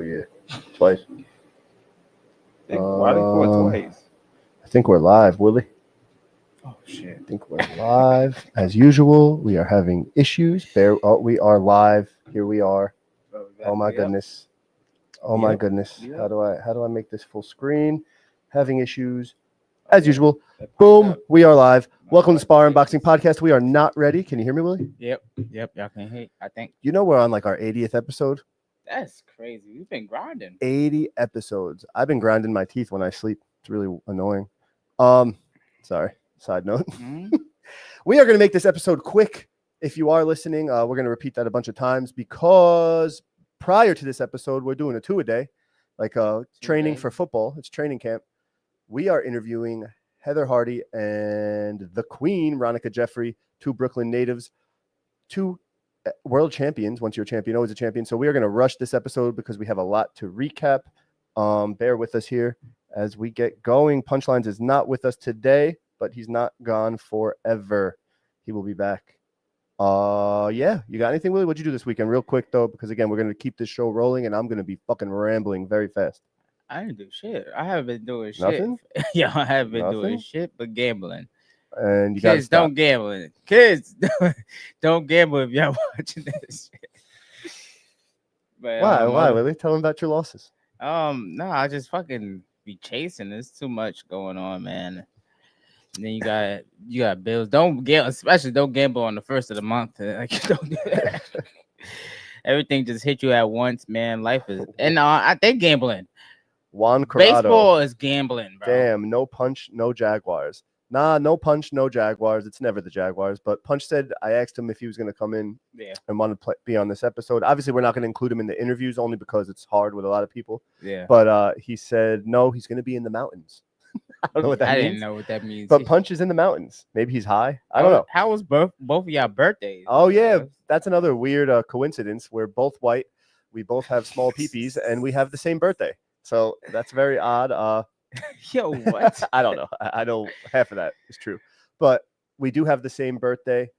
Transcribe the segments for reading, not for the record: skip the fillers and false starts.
yeah, twice. Why they call it twice? I think we're live, Willie. Oh shit! I think we're live as usual. We are having issues. We are live. Here we are. Oh my goodness. Oh my goodness. Yep. How do I make this full screen? Having issues as usual. Boom. We are live. Welcome to Spar-Inn Boxing Podcast. We are not ready. Can you hear me, Willie? Yep. Y'all can hear. I think You know we're on like our 80th episode. that's crazy. We've been grinding. 80 episodes. I've been grinding my teeth when I sleep. It's really annoying. Sorry. Side note. Mhm. We are going to make this episode quick. If you are listening, we're going to repeat that a bunch of times because prior to this episode, we're doing a 2-a-day, like training for football. It's training camp. We are interviewing Heather Hardy and the Queen, Ronica Jeffrey, two Brooklyn natives, two world champions. Once you're a champion, always a champion. So we are going to rush this episode because we have a lot to recap. Bear with us here as we get going. Punchlines is not with us today, but he's not gone forever. He will be back. Yeah. You got anything, Willie? What'd you do this weekend? Real quick, though, because, again, we're going to keep this show rolling, and I'm going to be fucking rambling very fast. I didn't do shit. I haven't been doing shit. Nothing? Yeah, I haven't been Nothing? doing shit but gambling. And you guys don't gamble. Kids, don't gamble if y'all watching this shit. But, Why, Willie? Tell him about your losses. No, I just fucking be chasing. There's too much going on, man. And then you got bills. Don't gamble, especially don't gamble on the first of the month. Like, don't do that. Everything just hit you at once, man. Life is, and I think gambling. Juan Corrado. Baseball is gambling, bro. Damn, no Punch, no Jaguars. Nah, no Punch, no Jaguars. It's never the Jaguars. But Punch said, I asked him if he was going to come in and want to be on this episode. Obviously, we're not going to include him in the interviews only because it's hard with a lot of people. Yeah. But he said, no, he's going to be in the mountains. I don't know what that means. I didn't know what that means. But Punch is in the mountains. Maybe he's high. I don't know. How was both of y'all birthdays? Oh, yeah. That's another weird coincidence. We're both white. We both have small peepees, and we have the same birthday. So that's very odd. Yo, what? I don't know. I know half of that is true. But we do have the same birthday,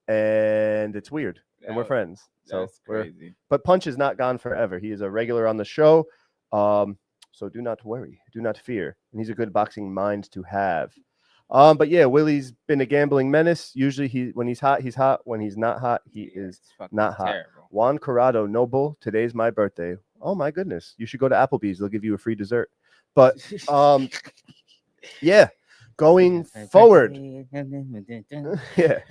and it's weird. And we're friends. So that's crazy. But Punch is not gone forever. He is a regular on the show. So do not worry. Do not fear. And he's a good boxing mind to have. But yeah, Willie's been a gambling menace. Usually when he's hot, he's hot. When he's not hot, he is not hot. Terrible. Juan Corrado, Noble, today's my birthday. Oh my goodness. You should go to Applebee's. They'll give you a free dessert. But yeah, going forward. Yeah.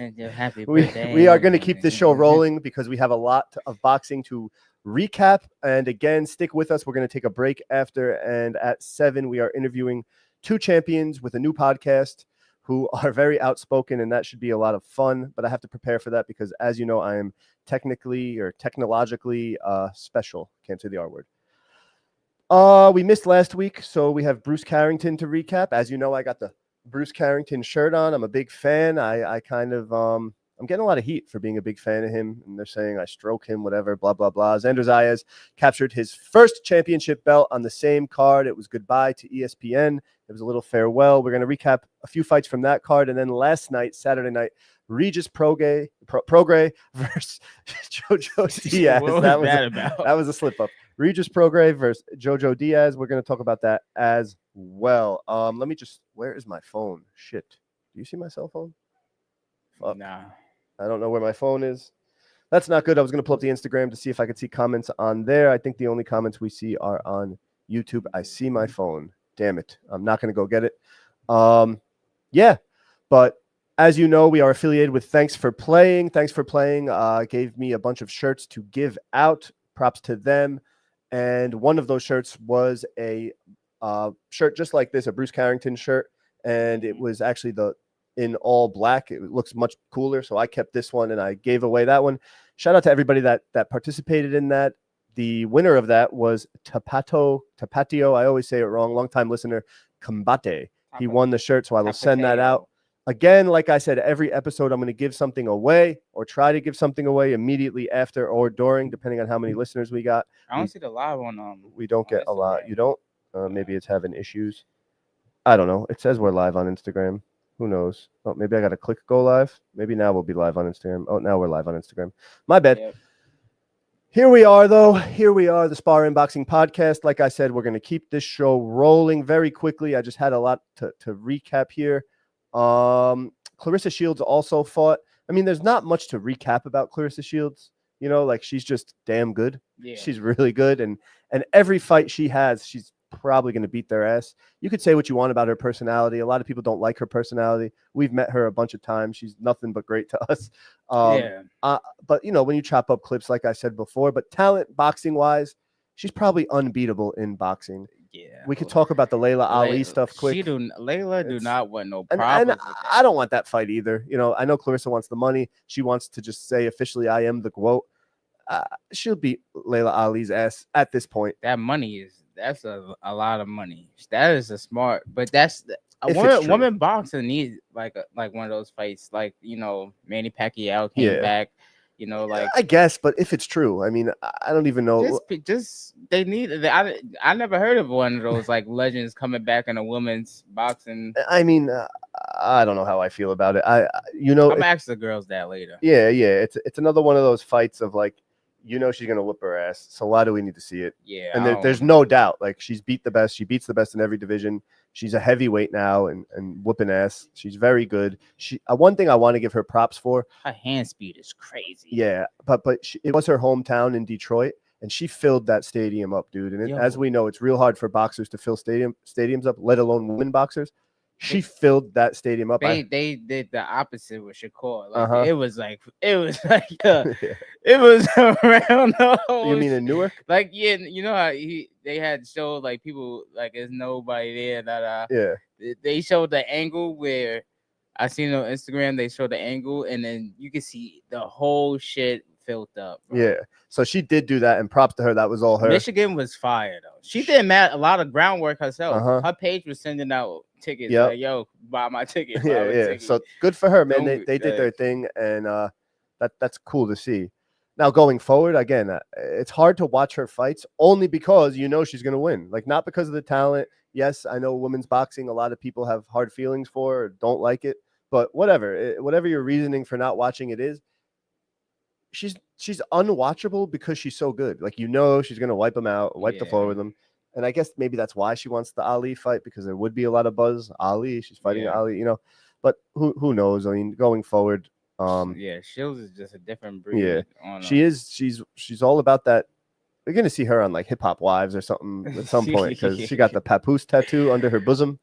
We are going to keep this show rolling because we have a lot of boxing to recap. And again, stick with us. We're going to take a break after. And at 7, we are interviewing two champions with a new podcast who are very outspoken, and that should be a lot of fun. But I have to prepare for that because, as you know, I am technologically special. Can't say the R word. We missed last week, so we have Bruce Carrington to recap. As you know, I got the Bruce Carrington shirt on. I'm a big fan. I kind of I'm getting a lot of heat for being a big fan of him, and they're saying I stroke him, whatever, blah, blah, blah. Xander Zayas captured his first championship belt on the same card. It was goodbye to ESPN. It was a little farewell. We're going to recap a few fights from that card, and then last night, Saturday night, Regis Prograis versus Jojo Diaz. What was that about? That was a slip-up. Regis Prograis versus Jojo Diaz. We're going to talk about that as well. Let me just – where is my phone? Shit. Do you see my cell phone? Fuck. Nah. I don't know where my phone is. That's not good. I was going to pull up the Instagram to see if I could see comments on there. I think the only comments we see are on YouTube. I see my phone. Damn it. I'm not going to go get it. Yeah. But as you know, we are affiliated with Thanks for Playing. Thanks for Playing gave me a bunch of shirts to give out. Props to them. And one of those shirts was a shirt just like this, a Bruce Carrington shirt. And it was actually in all black. It looks much cooler. So I kept this one and I gave away that one. Shout out to everybody that participated in that. The winner of that was Tapatio. I always say it wrong. Longtime listener, Combate. He won the shirt. So I will send that out. Again, like I said, every episode I'm going to give something away or try to give something away immediately after or during, depending on how many listeners we got. I don't see the live on we don't get a lot. You don't? Maybe it's having issues. I don't know. It says we're live on Instagram. Who knows? Oh, maybe I got to click go live. Maybe now we'll be live on Instagram. Oh, now we're live on Instagram. My bad. Yep. Here we are, though. Here we are, the Spar-Inn Boxing Podcast. Like I said, we're going to keep this show rolling very quickly. I just had a lot to recap here. Clarissa Shields also fought. I mean, there's not much to recap about Clarissa Shields. You know, like she's just damn good. Yeah. She's really good. And every fight she has, she's probably going to beat their ass. You could say what you want about her personality. A lot of people don't like her personality. We've met her a bunch of times. She's nothing but great to us. But, you know, when you chop up clips, like I said before, but talent boxing wise, she's probably unbeatable in boxing. Yeah. We could talk about the Layla Ali stuff quick. Layla do not want no And problems. I don't want that fight either. You know, I know Clarissa wants the money. She wants to just say officially, I am the GOAT. She'll beat Layla Ali's ass at this point. That money that's a lot of money. That is a smart, but that's woman boxing needs like one of those fights, like, you know, Manny Pacquiao came back. You know, like, I guess, but if it's true, I mean, I don't even know. Just they need. I never heard of one of those like legends coming back in a women's boxing. I mean, I don't know how I feel about it. I'm ask the girls that later. Yeah. It's another one of those fights of like, you know, she's gonna whip her ass. So why do we need to see it? Yeah, and there's no doubt. Like, she's beat the best. She beats the best in every division. She's a heavyweight now and whooping ass. She's very good. One thing I want to give her props for. Her hand speed is crazy. Yeah, but it was her hometown in Detroit, and she filled that stadium up, dude. And as we know, it's real hard for boxers to fill stadiums up, let alone women boxers. She filled that stadium up. They did the opposite with Shakur. Like, uh-huh. it was like it was around the whole. You mean in Newark? Like, yeah, you know how they had showed like people like there's nobody there. Yeah. They showed the angle where I seen on Instagram. They showed the angle, and then you can see the whole shit filled up. Bro. Yeah. So she did do that, and props to her. That was all her. Michigan was fire though. She did a lot of groundwork herself. Uh-huh. Her page was sending out tickets. Yep. Like, yo, buy my ticket. Yeah. So good for her, man. They did their thing, and that's cool to see. Now going forward, again, it's hard to watch her fights only because you know she's going to win. Like, not because of the talent. Yes, I know women's boxing, a lot of people have hard feelings for or don't like it, but whatever your reasoning for not watching it is, she's unwatchable because she's so good. Like, you know, she's going to wipe them out, wipe the floor with them. And I guess maybe that's why she wants the Ali fight, because there would be a lot of buzz. Ali, she's fighting Ali, you know. But who knows? I mean, going forward, Shields is just a different breed. Yeah, she's all about that. We're gonna see her on like Hip Hop Wives or something at some point, because she got the papoose tattoo under her bosom.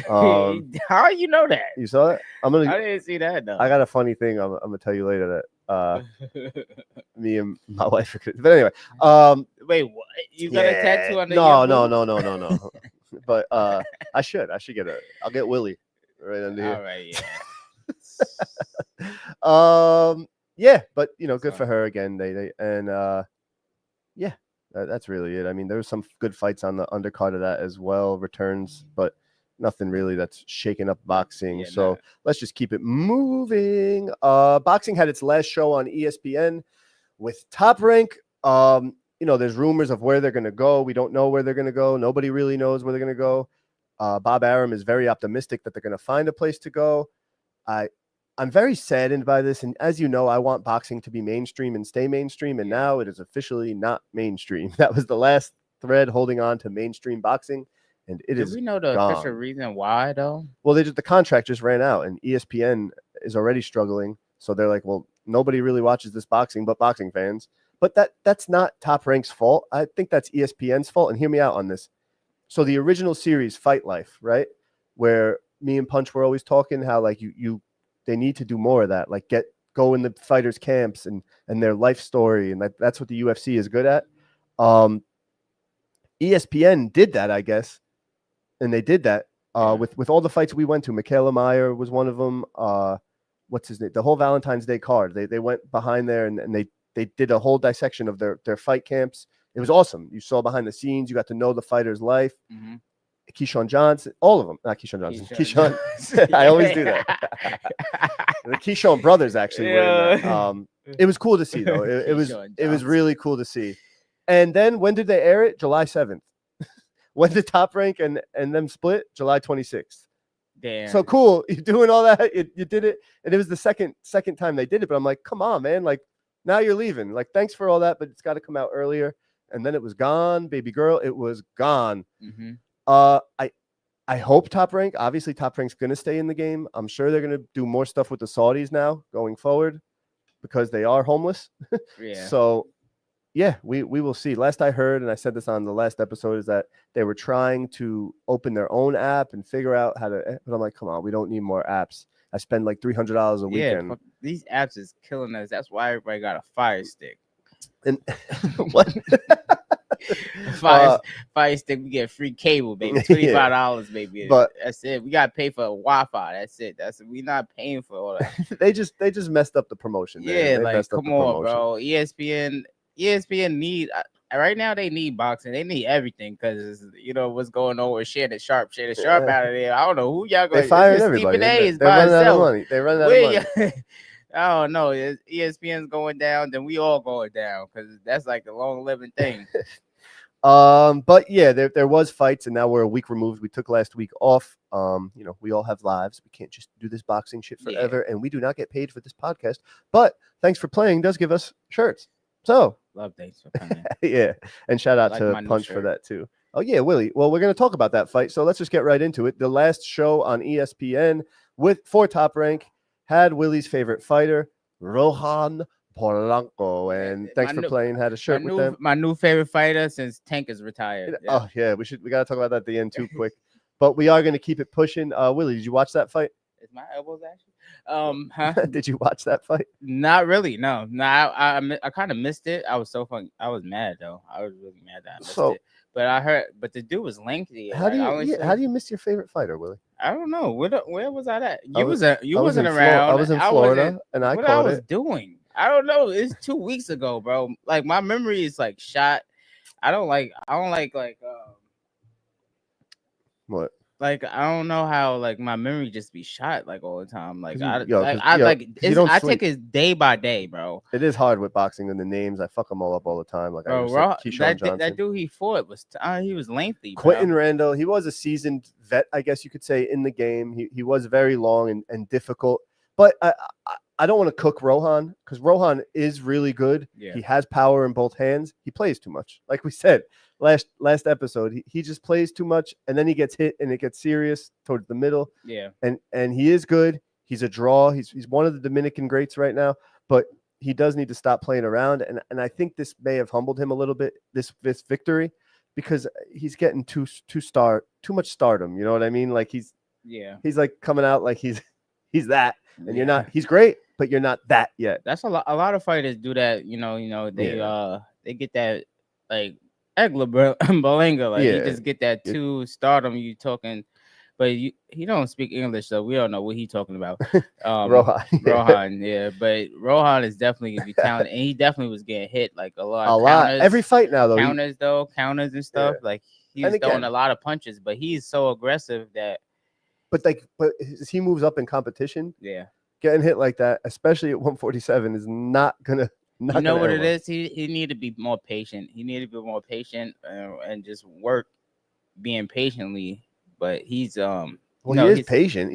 How you know that? You saw it? I didn't see that though. I got a funny thing. I'm gonna tell you later that me and my wife. But anyway, wait, what? You got a tattoo under? No. But I should get I'll get Willie right under here. All right, yeah. Yeah, but you know, good for her again. That's really it. I mean, there was some good fights on the undercard of that as well, returns, but nothing really that's shaking up boxing. Let's just keep it moving. Boxing had its last show on ESPN with Top Rank. You know, there's rumors of where they're going to go. We don't know where they're going to go. Nobody really knows where they're going to go. Bob Arum is very optimistic that they're going to find a place to go. I'm very saddened by this, and as you know, I want boxing to be mainstream and stay mainstream, and now it is officially not mainstream. That was the last thread holding on to mainstream boxing, and it is. Do we know the official reason why, though? Well, the contract just ran out, and ESPN is already struggling, so they're like, well, nobody really watches this boxing but boxing fans. But that's not Top Rank's fault. I think that's ESPN's fault, and hear me out on this. So the original series, Fight Life, right, where me and Punch were always talking how like they need to do more of that, like go in the fighters' camps and their life story, and that's what the UFC is good at. ESPN did that, I guess, and they did that with all the fights we went to. Michaela Meyer was one of them. What's his name? The whole Valentine's Day card. They went behind there and they did a whole dissection of their fight camps. It was awesome. You saw behind the scenes. You got to know the fighter's life. Mm-hmm. Keyshawn Johnson, all of them. Not Keyshawn Johnson. Keyshawn. I always do that. The Keyshawn brothers actually were in that. It was cool to see, though. It was really cool to see. And then when did they air it? July 7th. When did Top Rank and them split? July 26th. Damn. So cool. You're doing all that. You did it. And it was the second time they did it. But I'm like, come on, man. Like, Now you're leaving. Like, thanks for all that, but it's got to come out earlier. And then it was gone, baby girl. It was gone. Mm-hmm. I hope Top Rank. Obviously, Top Rank's going to stay in the game. I'm sure they're going to do more stuff with the Saudis now going forward because they are homeless. Yeah. So, yeah, we will see. Last I heard, and I said this on the last episode, is that they were trying to open their own app and figure out how to. But I'm like, come on, we don't need more apps. I spend like $300 a weekend. These apps is killing us. That's why everybody got a Fire Stick. And what? Fire Stick, we get free cable, baby. $25, baby. But that's it. We gotta pay for Wi-Fi. That's it. We not paying for all that. they just messed up the promotion. Yeah, like come on, bro. ESPN need right now. They need boxing. They need everything because what's going on with Shannon Sharp out of there. I don't know who y'all going. They fired everybody. They're running out of money. They run out of money. I don't know. ESPN's going down, then we all going down because that's like the long living thing. But yeah, there was fights, and now we're a week removed. We took last week off. We all have lives. We can't just do this boxing shit forever, and we do not get paid for this podcast. But Thanks for Playing does give us shirts. So love Thanks for Playing. Yeah, and shout out to Punch for that too. Oh yeah, Willie. Well, we're gonna talk about that fight, so let's just get right into it. The last show on ESPN for Top Rank had Willie's favorite fighter, Rohan Polanco, and Thanks for Playing had a shirt with them. My new favorite fighter since Tank is retired. Yeah. Oh yeah, we gotta talk about that at the end too quick. But we are gonna keep it pushing. Willie, did you watch that fight? Is my elbows actually? Did you watch that fight? Not really. No. I kind of missed it. I was so fun. I was mad though. I was really mad that I missed it. But the dude was lengthy. How do you miss your favorite fighter, Willie? I don't know. Where was I at? You wasn't around. I was in Florida, and I caught it. What I was doing? I don't know. It's 2 weeks ago, bro. Like my memory is like shot. I don't like what? Like I don't know how like my memory just be shot like all the time. Like I take it day by day, bro. It is hard with boxing and the names. I fuck them all up all the time. Like that dude he fought was he was lengthy. Quentin Randall. He was a seasoned vet, I guess you could say, in the game. He was very long and difficult. But I don't want to cook Rohan because Rohan is really good. Yeah. He has power in both hands. He plays too much. Like we said last episode, he just plays too much, and then he gets hit and it gets serious towards the middle. Yeah. And he is good. He's a draw. He's one of the Dominican greats right now, but he does need to stop playing around. And I think this may have humbled him a little bit, this victory, because he's getting too much stardom. You know what I mean? Like he's like coming out like he's that, and you're not. He's great, but you're not that yet. That's a lot of fighters do that. They get that like Egla Belenga, like you just get that too stardom. You talking, but he don't speak English, so we don't know what he's talking about. Rohan, yeah, but Rohan is definitely gonna be talented, and he definitely was getting hit like a lot. Every fight now though, counters and stuff. Yeah. Like he's throwing a lot of punches, but he's so aggressive that. But as he moves up in competition, getting hit like that, especially at 147, is not gonna. You know what it is? He need to be more patient. He need to be more patient and just work being patiently. But he's he is patient.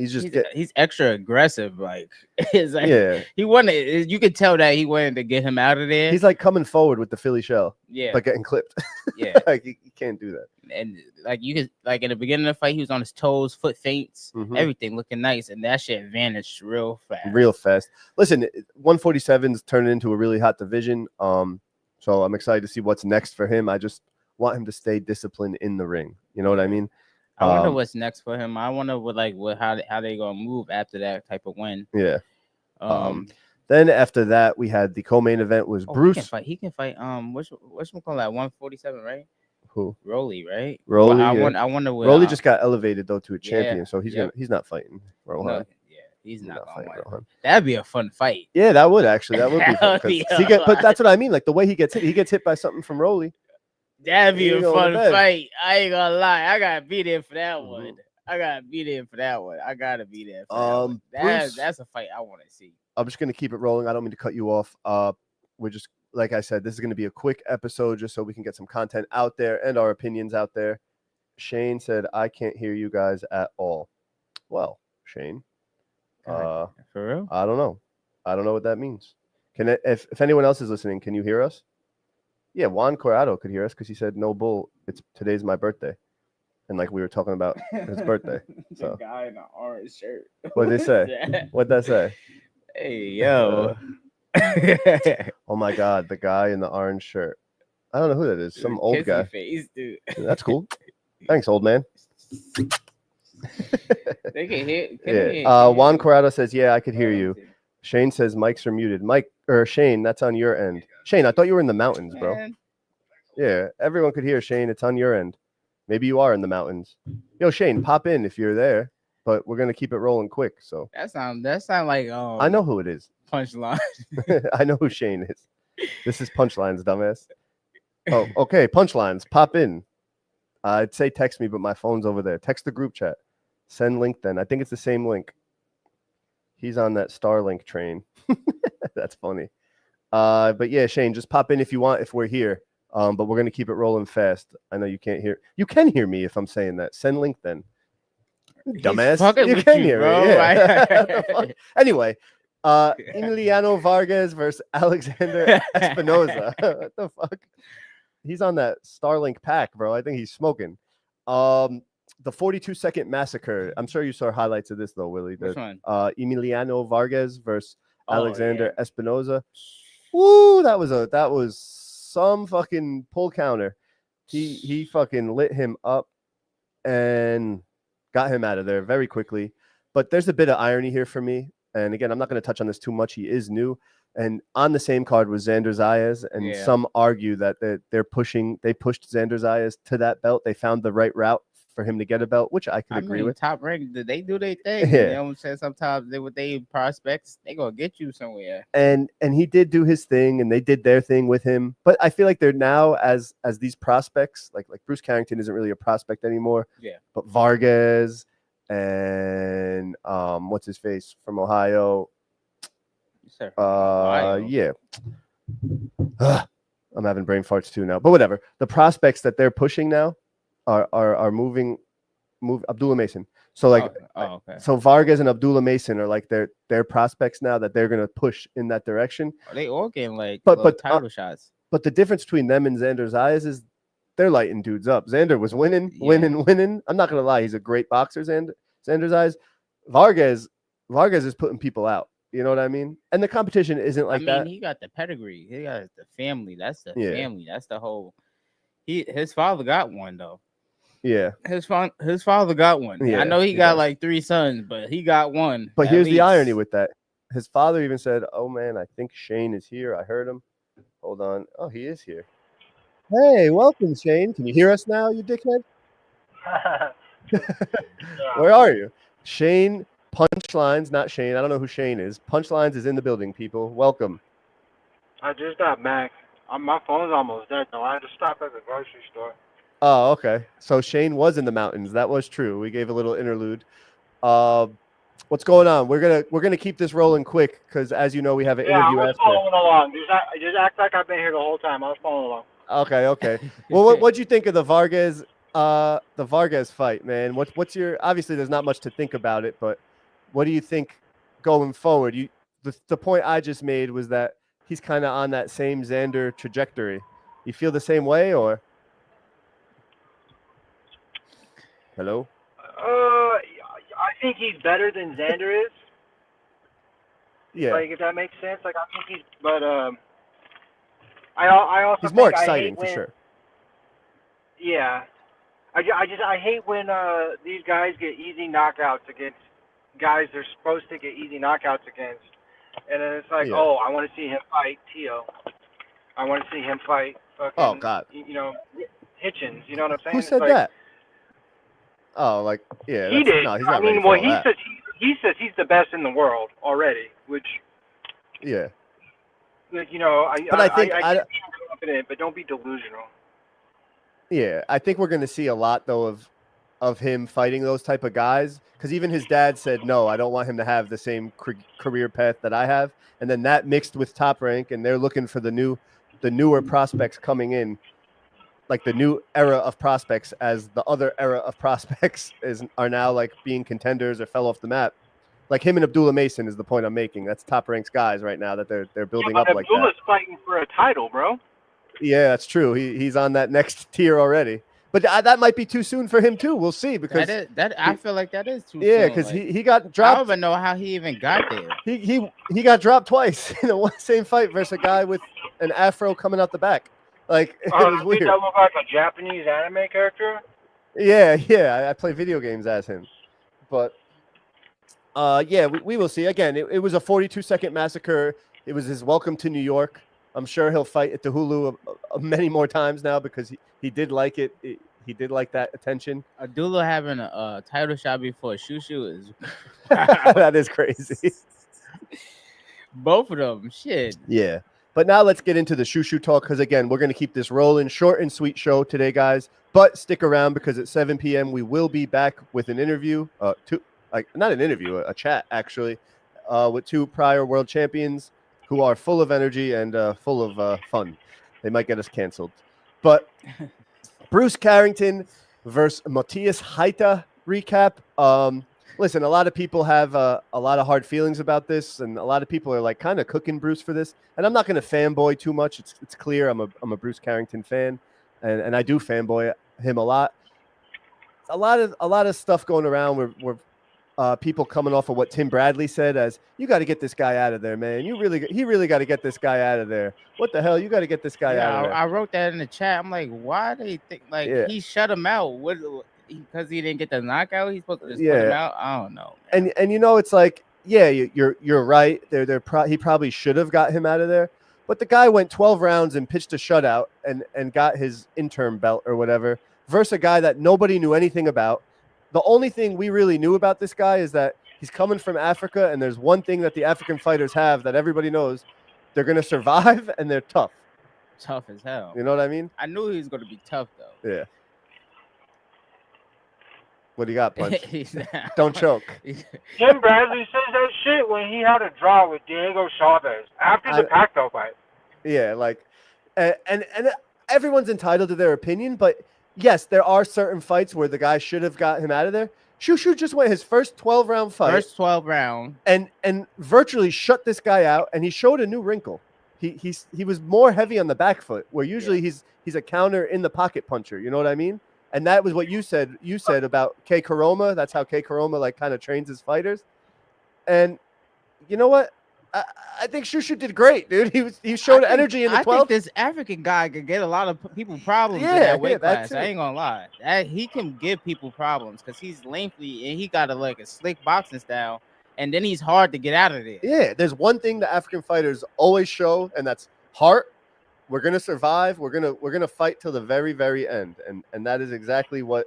He's extra aggressive. Like it's like he wanted. You could tell that he wanted to get him out of there. He's like coming forward with the Philly shell. Yeah, but getting clipped. Yeah, like you can't do that. And like you could like in the beginning of the fight, he was on his toes, foot feints, everything looking nice, and that shit vanished real fast. Listen, 147's turning into a really hot division. So I'm excited to see what's next for him. I just want him to stay disciplined in the ring. You know what I mean? I wonder what's next for him. I wonder how they gonna move after that type of win. Yeah. Then after that, we had the co-main event was Bruce. He can fight. What's we call that? 147, right? Who? Rolly, right? Rolly. Well, I wonder what. Rolly just got elevated though to a champion, so he's not fighting Rohan. No, he's not fighting Rohan. That'd be a fun fight. Yeah, that would actually. That would be fun. But that's what I mean. Like the way he gets hit by something from Rolly. That'd be a fun fight. I ain't gonna lie. I gotta be there for that one. I gotta be there for that one. That's a fight I want to see. I'm just gonna keep it rolling. I don't mean to cut you off. We're just. Like I said, this is going to be a quick episode just so we can get some content out there and our opinions out there. Shane said, I can't hear you guys at all. Well, Shane. For real? I don't know. I don't know what that means. If anyone else is listening, can you hear us? Yeah, Juan Corrado could hear us because he said, "No bull, today's my birthday," and like we were talking about his birthday. So The guy in the orange shirt. What'd they say? What'd that say? Hey yo. Oh my God, the guy in the orange shirt. I don't know who that is. Some old Kissy guy. face, dude. That's cool. Thanks, old man. They can hear. Yeah. Juan Corrado says, "Yeah, I could hear you." Shane says, "Mics are muted." Mike or Shane, that's on your end. Shane, I thought you were in the mountains, bro. Man. Yeah, everyone could hear Shane. It's on your end. Maybe you are in the mountains. Yo, Shane, pop in if you're there. But we're gonna keep it rolling quick. So That sound like I know who it is. Punchline. I know who Shane is. This is Punchlines, dumbass. Oh, okay. Punchlines, pop in. I'd say text me, but my phone's over there. Text the group chat. Send link then. I think it's the same link. He's on that Starlink train. That's funny. But yeah, Shane, just pop in if you want, if we're here. But we're gonna keep it rolling fast. I know you can't hear. You can hear me if I'm saying that. Send link then. Dumbass. You can hear me. Yeah. Anyway, Emiliano Vargas versus Alexander Espinoza. What the fuck? He's on that Starlink pack, bro. I think he's smoking. The 42-second massacre. I'm sure you saw highlights of this though, Willie. Which one? Emiliano Vargas versus Alexander Espinoza. Woo! That was some fucking pull counter. He fucking lit him up and got him out of there very quickly. But there's a bit of irony here for me. And again, I'm not going to touch on this too much. He is new. And on the same card was Xander Zayas. And some argue that they pushed Xander Zayas to that belt. They found the right route for him to get a belt, which I could agree with. Top rank, they do their thing. Yeah. You know what I'm saying? Sometimes with their prospects, they gonna get you somewhere. And he did do his thing, and they did their thing with him. But I feel like they're now as these prospects, like Bruce Carrington isn't really a prospect anymore. Yeah. But Vargas and what's his face from Ohio? Yeah. I'm having brain farts too now. But whatever. The prospects that they're pushing now are moving Abdullah Mason. So like okay. So Vargas and Abdullah Mason are like their prospects now that they're gonna push in that direction. They all getting like but title shots. But the difference between them and Xander Zayas is they're lighting dudes up. Xander was winning. I'm not gonna lie, he's a great boxer, Xander Zayas. Vargas is putting people out. You know what I mean? And the competition isn't like that. He got the pedigree. He got the family. That's the family. That's the whole. His father got one though. Yeah. His father got one. Yeah, I know he got like 3 sons, but he got one. But here's the irony with that. His father even said, "Oh man, I think Shane is here. I heard him. Hold on. Oh, he is here. Hey, welcome, Shane. Can you hear us now, you dickhead?" Where are you? Shane Punchlines, not Shane. I don't know who Shane is. Punchlines is in the building, people. Welcome. I just got back. My phone's almost dead, though. I had to stop at the grocery store. Oh, okay. So Shane was in the mountains. That was true. We gave a little interlude. What's going on? We're gonna keep this rolling quick because, as you know, we have an interview I was after. following along. Just act like I've been here the whole time. I was following along. Okay. Well, what'd you think of the Vargas fight, man? What's your? Obviously, there's not much to think about it, but what do you think going forward? The point I just made was that he's kind of on that same Xander trajectory. You feel the same way, or? Hello? I think he's better than Xander is. Yeah. Like, if that makes sense. Like, I think he's, but I also he's more exciting for sure. Yeah. I hate when these guys get easy knockouts against guys they're supposed to get easy knockouts against, and then it's like, oh, I want to see him fight Tio. I want to see him fight fucking. Oh God. Hitchens. You know what I'm saying? Who said that? Oh, like, yeah. He did. No, he's not he says he's the best in the world already, which. Yeah. Like, I think I can be confident, but don't be delusional. Yeah, I think we're going to see a lot though of him fighting those type of guys, because even his dad said, no, I don't want him to have the same career path that I have, and then that mixed with Top Rank, and they're looking for the newer prospects coming in. Like the new era of prospects, as the other era of prospects are now like being contenders or fell off the map. Like him and Abdullah Mason is the point I'm making. That's top ranked guys right now that they're building up like that. Abdullah's fighting for a title, bro. Yeah, that's true. He's on that next tier already. But that might be too soon for him too. We'll see because I feel like that is too soon. Yeah, because like, he got I dropped. don't even know how he even got there. He got dropped twice in the same fight versus a guy with an afro coming out the back. Like it was weird. That look like a Japanese anime character? Yeah. I play video games as him, but yeah, we will see. Again, it was a 42-second massacre. It was his welcome to New York. I'm sure he'll fight at the Hulu many more times now because he did like it. He did like that attention. Abdullah having a title shot before Shushu is that is crazy. Both of them, shit. Yeah. But now let's get into the Shushu talk because, again, we're going to keep this rolling. Short and sweet show today, guys. But stick around because at 7 p.m. we will be back with an interview. Not an interview, a chat, actually, with two prior world champions who are full of energy and full of fun. They might get us canceled. But Bruce Carrington versus Matthias Heita recap. Listen, a lot of people have a lot of hard feelings about this, and a lot of people are like kind of cooking Bruce for this. And I'm not going to fanboy too much. It's clear I'm a Bruce Carrington fan, and I do fanboy him a lot. A lot of stuff going around where people coming off of what Tim Bradley said as you got to get this guy out of there, man. He really got to get this guy out of there. What the hell? You got to get this guy out of there. I wrote that in the chat. I'm like, why do they think he shut him out? What? Because he didn't get the knockout, he's supposed to just put him out. I don't know, man. And it's like, yeah, you're right. He probably should have got him out of there, but the guy went 12 rounds and pitched a shutout and got his interim belt or whatever versus a guy that nobody knew anything about. The only thing we really knew about this guy is that he's coming from Africa, and there's one thing that the African fighters have that everybody knows: they're gonna survive and they're tough. Tough as hell. You know what I mean? I knew he was gonna be tough though. Yeah. What do you got, Punch? Don't choke. Tim Bradley says that shit when he had a draw with Diego Chavez after the Pacquiao fight. Yeah, like, and everyone's entitled to their opinion, but yes, there are certain fights where the guy should have got him out of there. Shushu just went his first 12-round fight. First 12 round. And virtually shut this guy out, and he showed a new wrinkle. He was more heavy on the back foot, where usually he's a counter in the pocket puncher. You know what I mean? And that was what you said. You said about Kei Koroma. That's how Kei Koroma like kind of trains his fighters. And you know what? I think Shushu did great, dude. He showed energy in the 12th. I think this African guy could get a lot of people problems in that weight class. I ain't gonna lie. He can give people problems because he's lengthy and he got a slick boxing style, and then he's hard to get out of there. Yeah, there's one thing the African fighters always show, and that's heart. We're gonna survive. We're gonna fight till the very, very end, and that is exactly what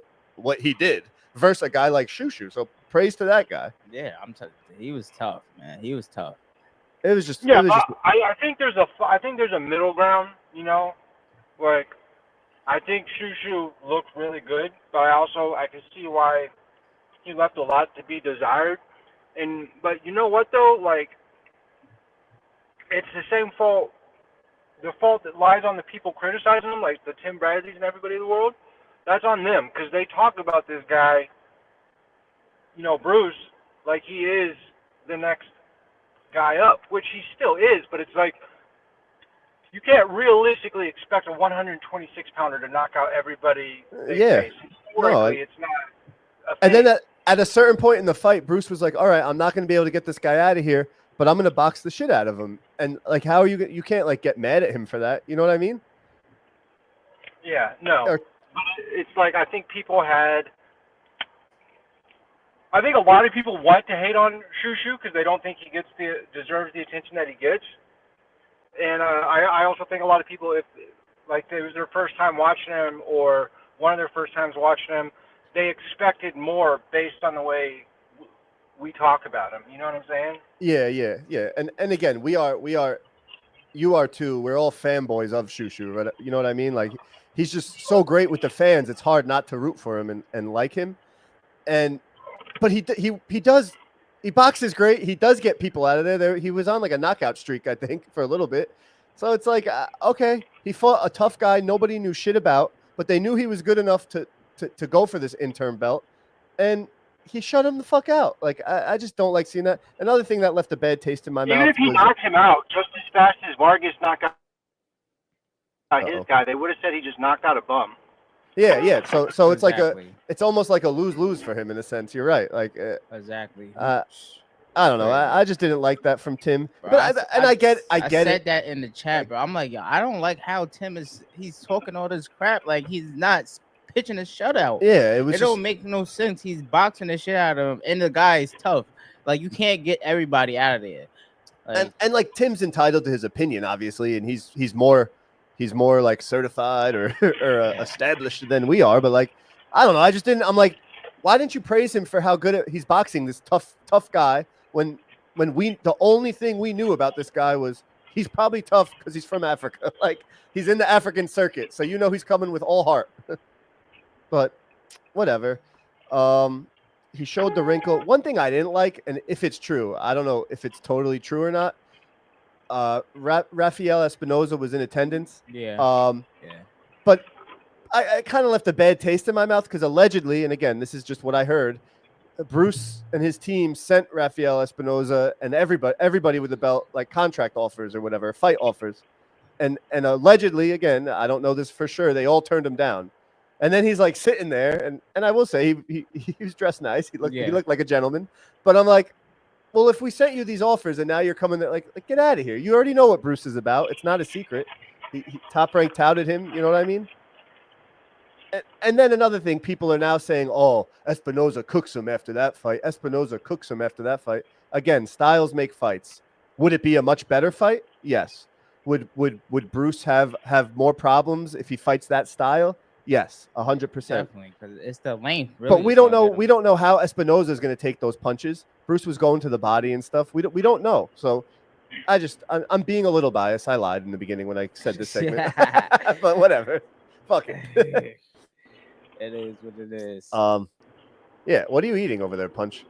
he did versus a guy like Shushu. So praise to that guy. Yeah, he was tough, man. He was tough. It was just I think there's a middle ground. You know, like I think Shushu looked really good, but I can see why he left a lot to be desired. But you know what though, like it's the same fault. The fault that lies on the people criticizing him, like the Tim Bradleys and everybody in the world, that's on them because they talk about this guy, Bruce, like he is the next guy up, which he still is, but it's like you can't realistically expect a 126-pounder to knock out everybody. It's not. And then at a certain point in the fight, Bruce was like, all right, I'm not going to be able to get this guy out of here, but I'm going to box the shit out of him. And like, how are you can't like get mad at him for that. You know what I mean? Yeah, no. It's like, I think a lot of people want to hate on Shushu because they don't think he deserves the attention that he gets. And I also think a lot of people, if like it was their first time watching him or one of their first times watching him, they expected more based on the way we talk about him. You know what I'm saying? Yeah. And again, we are, you are too. We're all fanboys of Shushu, right? You know what I mean? Like he's just so great with the fans. It's hard not to root for him and like him. But he boxes great. He does get people out of there. He was on like a knockout streak, I think, for a little bit. So it's like, okay, he fought a tough guy nobody knew shit about, but they knew he was good enough to go for this interim belt. And he shut him the fuck out. Like I just don't like seeing that. Another thing that left a bad taste in my Even mouth if he was knocked him out just as fast as Vargas knocked out his Uh-oh. guy, they would have said he just knocked out a bum. Yeah. So it's like Exactly. it's almost like a lose for him in a sense. You're right. Like Exactly. I don't know. Crazy. I just didn't like that from Tim. Bro, But I get I it. said that in the chat, bro. I'm like, yo, I don't like how Tim he's talking all this crap. Like he's not pitching a shutout. Yeah, it don't make no sense. He's boxing the shit out of him, and the guy is tough. Like you can't get everybody out of there. Like, and like Tim's entitled to his opinion, obviously, and he's more like certified or established than we are. But like, I don't know. I just didn't. I'm like, why didn't you praise him for how good he's boxing? This tough guy. When the only thing we knew about this guy was he's probably tough because he's from Africa. Like he's in the African circuit, so you know he's coming with all heart. But whatever. He showed the wrinkle. One thing I didn't like, and if it's true, I don't know if it's totally true or not. Rafael Espinoza was in attendance. yeah. But I kind of left a bad taste in my mouth because allegedly, and again, this is just what I heard, Bruce and his team sent Rafael Espinoza and everybody with the belt like contract offers or whatever, fight offers. And allegedly, again, I don't know this for sure, they all turned him down. And then he's like sitting there, and I will say he was dressed nice. He looked like a gentleman. But I'm like, well, if we sent you these offers and now you're coming there, like get out of here. You already know what Bruce is about. It's not a secret. He Top Rank touted him. You know what I mean? And then another thing, people are now saying, oh, Espinoza cooks him after that fight. Espinoza cooks him after that fight. Again, styles make fights. Would it be a much better fight? Yes. Would Bruce have more problems if he fights that style? Yes, 100%. Definitely, because it's the length. Really, but we don't know. We don't know how Espinoza is going to take those punches. Bruce was going to the body and stuff. We don't know. So I'm being a little biased. I lied in the beginning when I said this segment. But whatever. Fuck it. It is what it is. Yeah. What are you eating over there, Punch?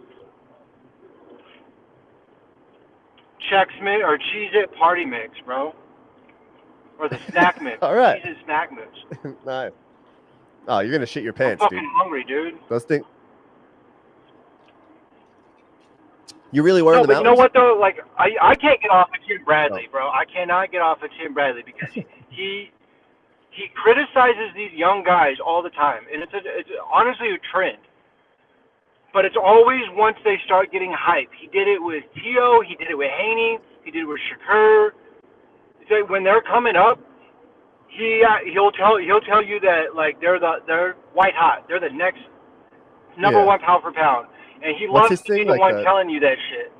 Chex Mix or Cheez-It Party Mix, bro. Or the snack mix. All right. Cheez-It snack mix. Nice. Oh, you're gonna shit your pants, I'm dude. fucking hungry, dude. Those things. You really were in the but mountains? You know what though? Like I can't get off of Tim Bradley, bro. I cannot get off of Tim Bradley because he criticizes these young guys all the time, and it's honestly a trend. But it's always once they start getting hype. He did it with Tio. He did it with Haney. He did it with Shakur. So when they're coming up, he'll tell you that like they're white hot. They're the next number one pound for pound, and he loves to be the one telling you that shit.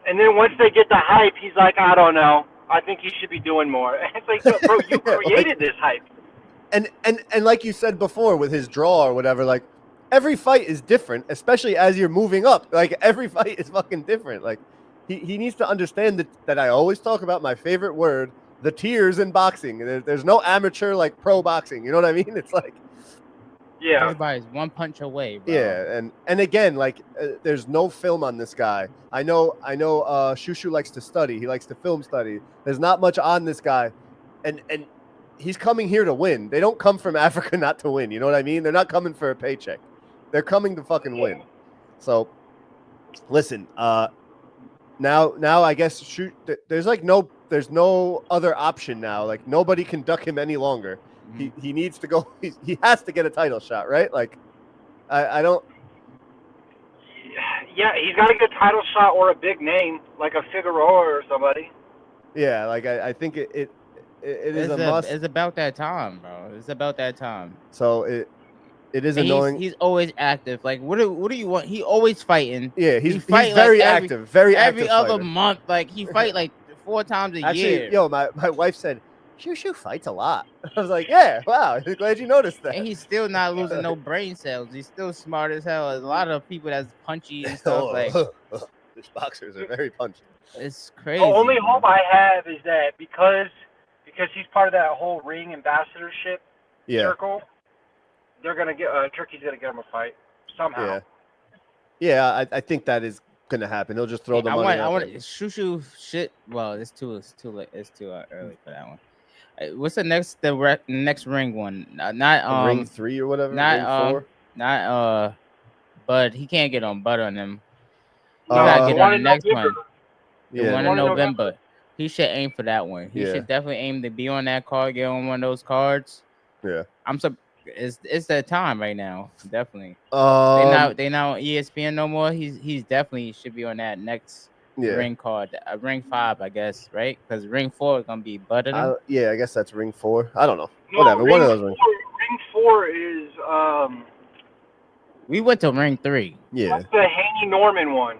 And then once they get the hype, he's like, I don't know. I think he should be doing more. It's like, bro, you created this hype. And like you said before with his draw or whatever, like every fight is different, especially as you're moving up. Like every fight is fucking different. Like he needs to understand that I always talk about my favorite word, the tiers in boxing. There's no amateur like pro boxing. You know what I mean? It's like, yeah, everybody's one punch away, bro. Yeah, and again, like there's no film on this guy. I know. Shushu likes to study. He likes to film study. There's not much on this guy, and he's coming here to win. They don't come from Africa not to win. You know what I mean? They're not coming for a paycheck. They're coming to fucking win. So, listen. Now I guess there's no other option now. Like nobody can duck him any longer. He needs to go. He has to get a title shot, right? Like, I don't. Yeah, he's got to get a title shot or a big name like a Figueroa or somebody. Yeah, like I think it is a must. It's about that time, bro. It's about that time. So it is annoying. He's always active. Like, what do you want? He always fighting. Yeah, he's very active. Very every active other fighter. month. Like he fight like 4 times a year. Yo, my wife said, Shushu fights a lot. I was like, yeah, wow. Glad you noticed that. And he's still not losing no brain cells. He's still smart as hell. A lot of people that's punchy and stuff like. These boxers are very punchy. It's crazy. The only hope I have is that because he's part of that whole ring ambassadorship circle, they're gonna get Turkey's gonna get him a fight somehow. Yeah, I think that is gonna happen. He'll just throw the money. I want Shushu shit. Well, it's too late. It's too early for that one. What's the next next ring one? Not ring 3 or whatever. Not ring 4. Not but he can't get on butter on them. He No, gotta the get one on the in next November. one. The Yeah, one the in one in November. He should aim for that one. He Yeah. should definitely aim to be on that card, get on one of those cards. Yeah. It's that time right now. Definitely. They Um, not on ESPN no more. He's definitely should be on that next yeah. ring card. Ring 5, I guess, right? Because ring 4 is gonna be butter. Yeah, I guess that's ring 4. I don't know. No, Whatever. One ring of those rings. Ring 4 is We went to ring 3. Yeah. that's the Haney Norman one.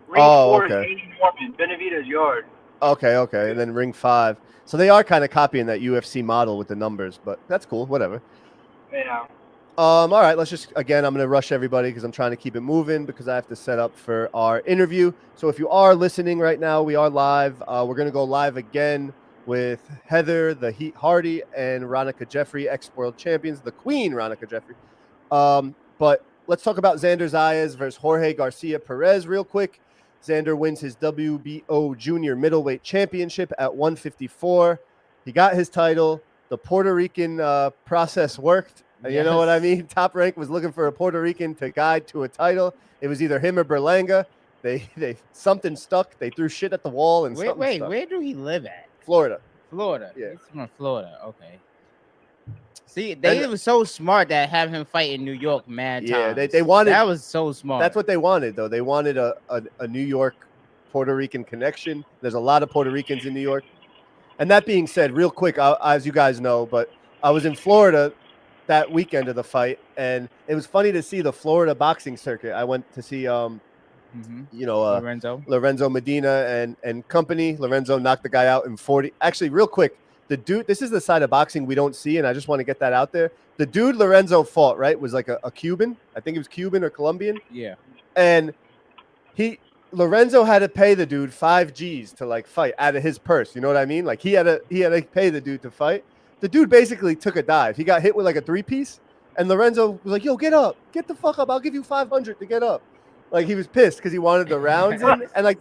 Ring 4 is Haney Norman, Benavidez Yard. Okay. And then ring 5. So they are kind of copying that UFC model with the numbers, but that's cool. Whatever. Yeah. All right, let's just, again, I'm going to rush everybody because I'm trying to keep it moving because I have to set up for our interview. So if you are listening right now, we are live. We're going to go live again with Heather, the Heat Hardy, and Ronica Jeffrey, ex-world champions, the Queen Ronica Jeffrey. But let's talk about Xander Zayas versus Jorge Garcia Perez real quick. Xander wins his WBO junior middleweight championship at 154. He got his title. The Puerto Rican process worked. You know what I mean? Top Rank was looking for a Puerto Rican to guide to a title. It was either him or Berlanga. They something stuck. They threw shit at the wall and stuck. Where do he live at? Florida. Yeah. He's from Florida. Okay. See, they were so smart that have him fight in New York, man. Yeah, they wanted. That was so smart. That's what they wanted, though. They wanted a New York Puerto Rican connection. There's a lot of Puerto Ricans in New York. And that being said, real quick, as you guys know, but I was in Florida that weekend of the fight, and it was funny to see the Florida boxing circuit. I went to see, Lorenzo Medina and company. Lorenzo knocked the guy out in 40. Actually, real quick, the dude, this is the side of boxing we don't see, and I just want to get that out there. The dude Lorenzo fought, right, was like a Cuban. I think he was Cuban or Colombian. Yeah. And Lorenzo had to pay the dude 5 G's to like fight out of his purse. You know what I mean? Like he had to pay the dude to fight. The dude basically took a dive. He got hit with like a 3-piece, and Lorenzo was like, "Yo, get up, get the fuck up. I'll give you 500 to get up." Like he was pissed because he wanted the rounds in, and like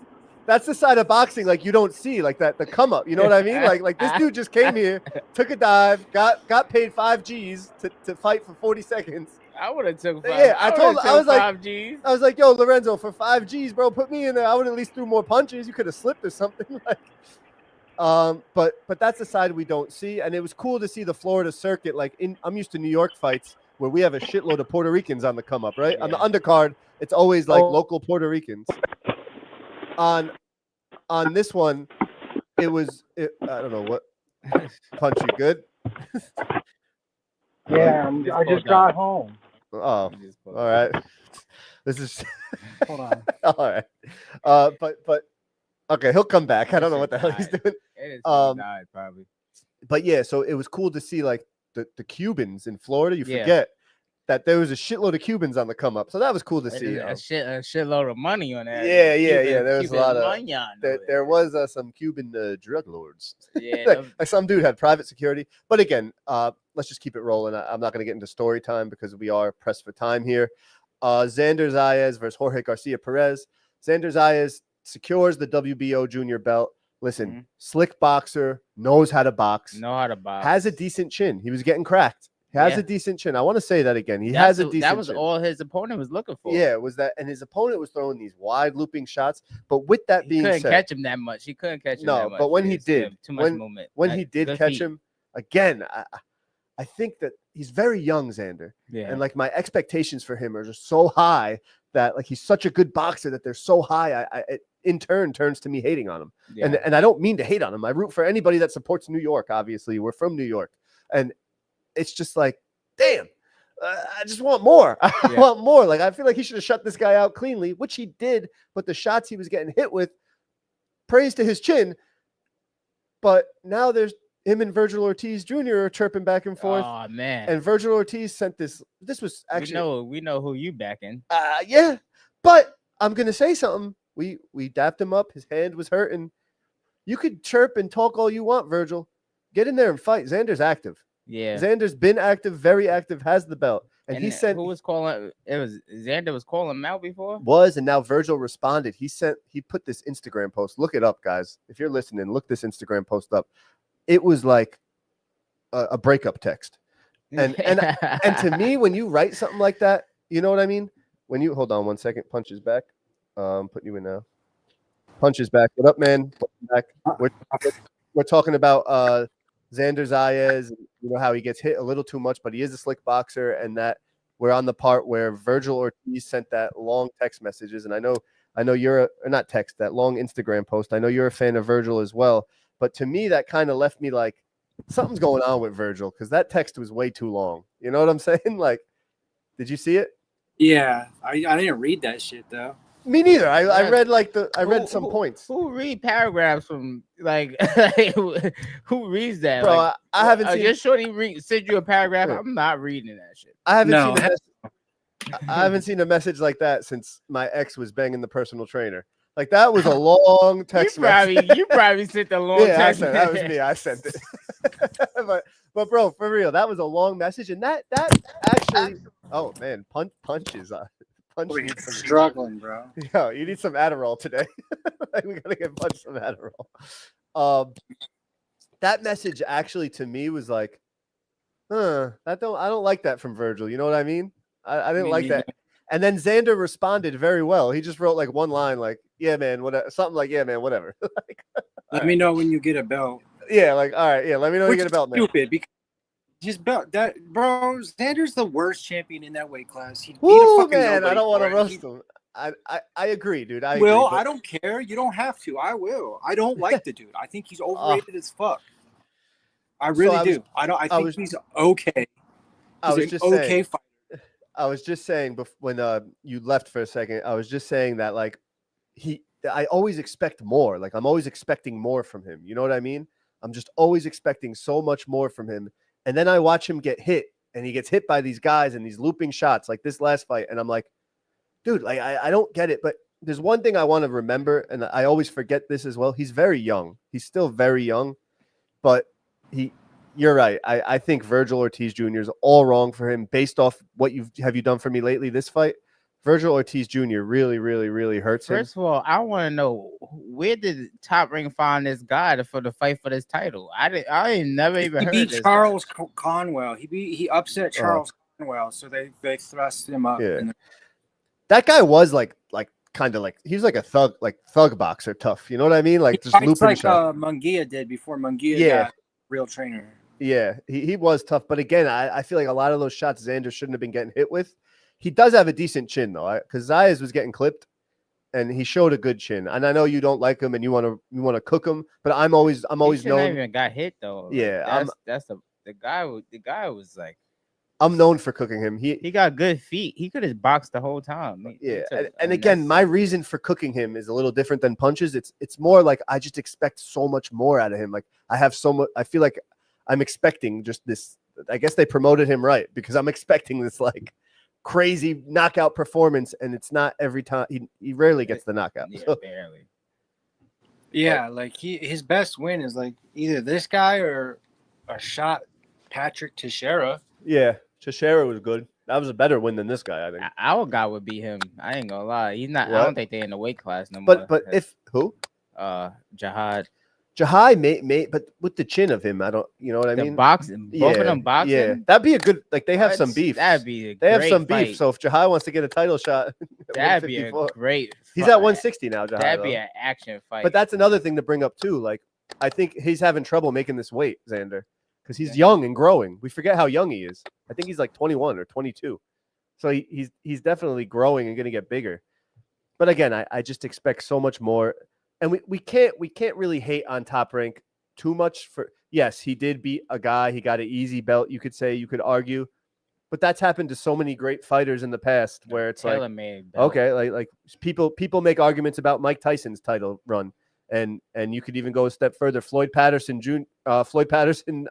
that's the side of boxing like you don't see, like that the come up. You know what I mean? Like this dude just came here, took a dive, got paid 5 G's to fight for 40 seconds. I would have took 5. Yeah, I was like 5 G's. I was like, "Yo, Lorenzo, for 5 G's, bro, put me in there. I would at least threw more punches. You could have slipped or something." Like, but that's the side we don't see, and it was cool to see the Florida circuit. Like, I'm used to New York fights where we have a shitload of Puerto Ricans on the come up, right? Yeah. On the undercard, it's always like local Puerto Ricans. On this one, I don't know what punch you good. Yeah, I just got home. Oh, all right. This is hold on. All right. But okay, he'll come back. I don't know what the hell he's doing. Died, probably. But yeah, so it was cool to see like the Cubans in Florida. You forget that there was a shitload of Cubans on the come up. So that was cool to see. A shitload of money on that. Yeah. There was a lot of money on there was some Cuban drug lords. Yeah. like some dude had private security. But again, let's just keep it rolling. I'm not going to get into story time because we are pressed for time here. Xander Zayas versus Jorge Garcia Perez. Xander Zayas secures the WBO junior belt. Listen, slick boxer, knows how to box. Has a decent chin. He was getting cracked. He has a decent chin. I want to say that again. He has a decent chin. That was all his opponent was looking for. Yeah, it was that. And his opponent was throwing these wide looping shots. But with that being said. He couldn't catch him that much. He couldn't catch him that much. No, but when he did. Too much movement. When he did catch him, again, I think that he's very young, Xander. Yeah. And like my expectations for him are just so high that like he's such a good boxer that they're so high. It in turn turns to me hating on him. Yeah. And I don't mean to hate on him. I root for anybody that supports New York. Obviously, we're from New York, and it's just like, damn, I just want more. I want more. Like I feel like he should have shut this guy out cleanly, which he did. But the shots he was getting hit with, praise to his chin. But now there's him and Virgil Ortiz Jr. are chirping back and forth. Oh man! And Virgil Ortiz sent this. This was actually we know who you backing. Yeah, but I'm gonna say something. We dapped him up. His hand was hurting. You could chirp and talk all you want, Virgil. Get in there and fight. Xander's active. Yeah, Xander's been active, very active. Has the belt, and he sent. Who was calling? It was Xander was calling him out before. And now Virgil responded. He put this Instagram post. Look it up, guys. If you're listening, look this Instagram post up. It was like a breakup text. And to me, when you write something like that, you know what I mean? when you hold on 1 second, Punch is back. Putting you in now. Punch is back. What up, man? Back. We're talking about Xander Zayas, you know, how he gets hit a little too much, but he is a slick boxer, and that we're on the part where Virgil Ortiz sent that long text messages, and I know you're not text, that long Instagram post. I know you're a fan of Virgil as well, but to me that kind of left me like something's going on with Virgil because that text was way too long. You know what I'm saying? Like, did you see it? Yeah, I didn't read that shit though. Me neither. I read read some points. Who read paragraphs from like who reads that? Bro, like, I haven't seen. Just shorty send you a paragraph. Yeah. I'm not reading that shit. I haven't seen a message like that since my ex was banging the personal trainer. Like that was a long text. You probably sent the long text. That was me. I sent it. but bro, for real, that was a long message, and that actually. Oh man, punch is Punch struggling, bro. Yo, you need some Adderall today. We gotta get Punch some Adderall. That message actually to me was like, I don't like that from Virgil. You know what I mean? I didn't like that. And then Xander responded very well. He just wrote like one line, like, "Yeah, man, whatever," something like, "Yeah, man, whatever." Like, let me know when you get a belt. Yeah, like, all right, yeah, let me know when you get a belt, man. Stupid because his belt, that bro, Xander's the worst champion in that weight class. He beat a fucking man, I don't want to roast him. I agree, dude. I don't care. You don't have to. I will. I don't like the dude. I think he's overrated as fuck. I really do. I think he's okay. I was just okay fighter. I was just saying when you left for a second, I was just saying that like I always expect more. Like I'm always expecting more from him. You know what I mean? I'm just always expecting so much more from him. And then I watch him get hit, and he gets hit by these guys and these looping shots like this last fight. And I'm like, dude, like I don't get it. But there's one thing I want to remember, and I always forget this as well. He's very young. He's still very young, but you're right. I think Virgil Ortiz Jr. is all wrong for him based off what you done for me lately. This fight, Virgil Ortiz Jr. really, really, really hurts him. First of all, I want to know where did Top Ring find this guy for the fight for this title? I ain't never even heard. He beat Charles Conwell. He upset Charles Conwell, so they thrust him up. Yeah. That guy was like kind of like he was like a thug boxer, tough. You know what I mean? Like just looping like Munguia did before Munguia got real trainer. Yeah, he was tough, but again, I feel like a lot of those shots Xander shouldn't have been getting hit with. He does have a decent chin though, because Zayas was getting clipped, and he showed a good chin. And I know you don't like him and you want to cook him, but I'm always known. Even got hit though. Yeah, that's the guy. The guy was like, I'm known for cooking him. He got good feet. He could have boxed the whole time. And again, my reason for cooking him is a little different than Punch's. It's more like I just expect so much more out of him. Like I have so much. I feel like I'm expecting just this. I guess they promoted him right because I'm expecting this like crazy knockout performance, and it's not every time. He rarely gets the knockout. Yeah, barely. Yeah, like his best win is like either this guy or a shot Patrick Teixeira. Yeah, Teixeira was good. That was a better win than this guy, I think. Our guy would beat him. I ain't gonna lie. He's not. What? I don't think they're in the weight class no more. But if who? Jahad may, but with the chin of him, I don't. You know what I mean? Boxing, both of them boxing. Yeah, that'd be a good. Like they have some beef. That'd be. They have some fight. beef. So if Jahad wants to get a title shot, that'd be a great. He's at 160 now. Jahad, that'd be an action fight. But that's another thing to bring up too. Like I think he's having trouble making this weight, Xander, because he's young and growing. We forget how young he is. I think he's like 21 or 22. So he's definitely growing and going to get bigger. But again, I just expect so much more. And we can't really hate on Top Rank too much for. Yes, he did beat a guy. He got an easy belt, you could say, you could argue. But that's happened to so many great fighters in the past where it's like, okay, like people make arguments about Mike Tyson's title run. And you could even go a step further. Floyd Patterson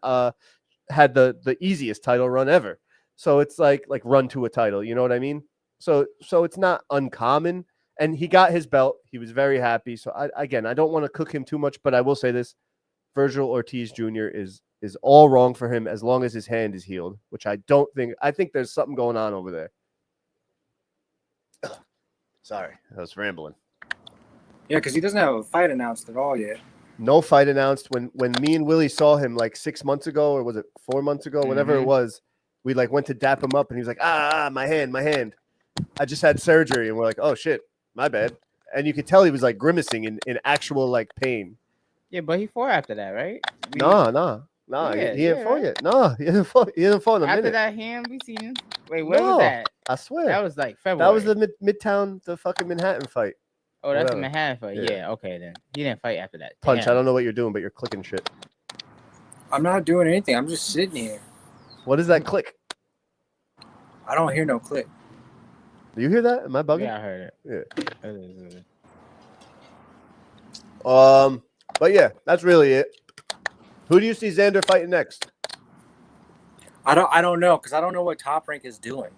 had the easiest title run ever. So it's like run to a title, you know what I mean? So it's not uncommon. And he got his belt. He was very happy. So I don't want to cook him too much, but I will say this: Virgil Ortiz Jr. is all wrong for him as long as his hand is healed, which I don't think. I think there's something going on over there. Sorry, I was rambling. Yeah, because he doesn't have a fight announced at all yet. No fight announced. When me and Willie saw him like 6 months ago, or was it 4 months ago? Whenever it was, we like went to dap him up, and he was like, my hand. I just had surgery, and we're like, oh shit, my bad. And you could tell he was like grimacing in actual like pain. Yeah, but he fought after that, right? No. Yeah, he didn't fight right? yet. No, he didn't fight. He didn't fight in a After minute. that hand, we seen him. Wait, where was that? I swear. That was like February. That was the Midtown, the fucking Manhattan fight. Oh, that's the Whatever. Manhattan fight. Yeah. Yeah, okay then. He didn't fight after that. Punch, Damn. I don't know what you're doing, but you're clicking shit. I'm not doing anything. I'm just sitting here. What is that click? I don't hear no click. Do you hear that? Am I bugging? Yeah, I heard it. Yeah. But yeah, that's really it. Who do you see Xander fighting next? I don't know, because I don't know what Top Rank is doing.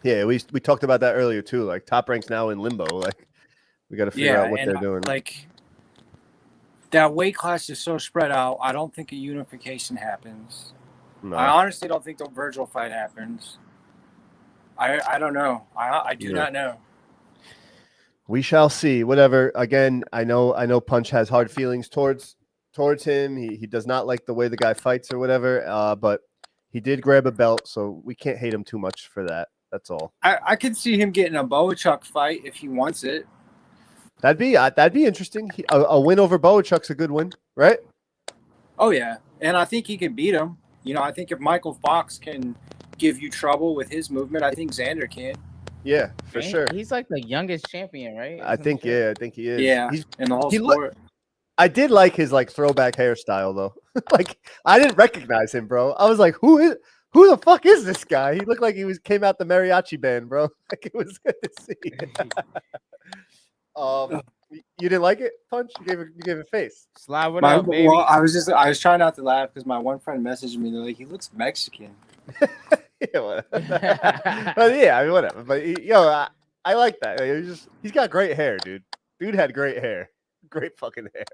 Yeah, we talked about that earlier too. Like Top Rank's now in limbo. Like we got to figure out what they're doing. Like that weight class is so spread out. I don't think a unification happens. No. I honestly don't think the Virgil fight happens. I don't know. I do not know. We shall see. Whatever. Again, I know Punch has hard feelings towards him. He does not like the way the guy fights or whatever. But he did grab a belt, so we can't hate him too much for that. That's all. I could see him getting a Boachuk fight if he wants it. That'd be interesting. A win over Boachuk's a good win, right? Oh yeah, and I think he can beat him. You know, I think if Michael Fox can give you trouble with his movement, I think Xander can. Yeah, for sure. He's like the youngest champion, right? I think he is. Yeah, he's in the whole sport. I did like his like throwback hairstyle though. Like I didn't recognize him, bro. I was like, who the fuck is this guy? He looked like he came out the mariachi band, bro. Like it was good to see. You didn't like it, Punch? You gave a face. Slide with up, baby. Well, I was trying not to laugh because my one friend messaged me. They're like, he looks Mexican. Yeah, whatever. But yeah, I mean, whatever. But I like that. He's got great hair, dude. Dude had great hair. Great fucking hair.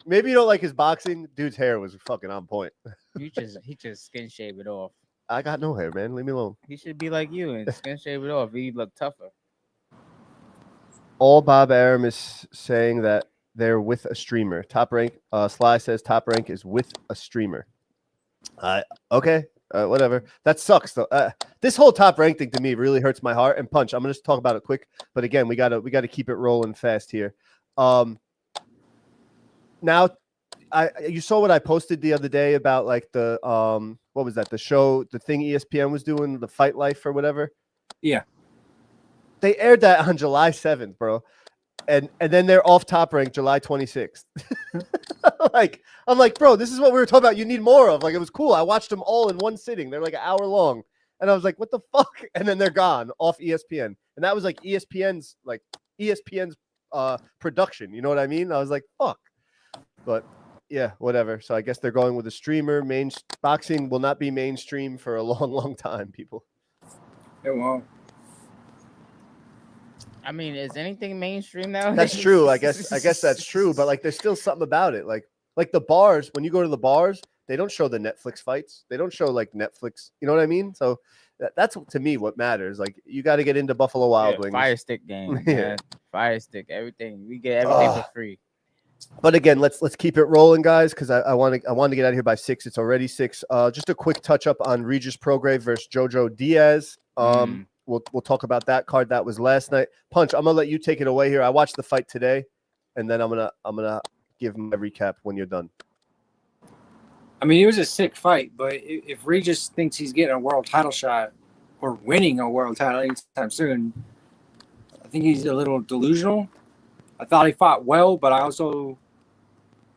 Maybe you don't like his boxing. Dude's hair was fucking on point. He just skin shave it off. I got no hair, man. Leave me alone. He should be like you and skin shave it off. He look tougher. All Bob Arum is saying that they're with a streamer. Top Rank. Sly says Top Rank is with a streamer. Okay. Whatever. That sucks though. This whole Top Rank thing to me really hurts my heart. And Punch, I'm gonna just talk about it quick. But again, we gotta keep it rolling fast here. Now, you saw what I posted the other day about like the what was that? The show, the thing ESPN was doing, the Fight Life or whatever. Yeah. They aired that on July 7th, bro. And then they're off Top Rank July 26th. I'm like, bro, this is what we were talking about. You need more of. Like, it was cool. I watched them all in one sitting. They're like an hour long. And I was like, what the fuck? And then they're gone off ESPN. And that was like ESPN's production. You know what I mean? I was like, fuck. But yeah, whatever. So I guess they're going with a streamer. Boxing will not be mainstream for a long, long time, people. It won't. I mean, is anything mainstream now? That's true. I guess that's true. But like, there's still something about it. Like the bars. When you go to the bars, they don't show the Netflix fights. They don't show like Netflix. You know what I mean? So that's to me what matters. Like you got to get into Buffalo Wild Wings. Fire Stick game. Yeah. Fire Stick. Everything. We get everything for free. But again, let's keep it rolling, guys, because I want to get out of here by 6. It's already 6. Just a quick touch up on Regis Prograis versus Jojo Diaz. We'll talk about that card. That was last night. Punch, I'm gonna let you take it away here. I watched the fight today, and then I'm gonna give my recap when you're done. I mean, it was a sick fight, but if Regis thinks he's getting a world title shot or winning a world title anytime soon, I think he's a little delusional. I thought he fought well, but I also,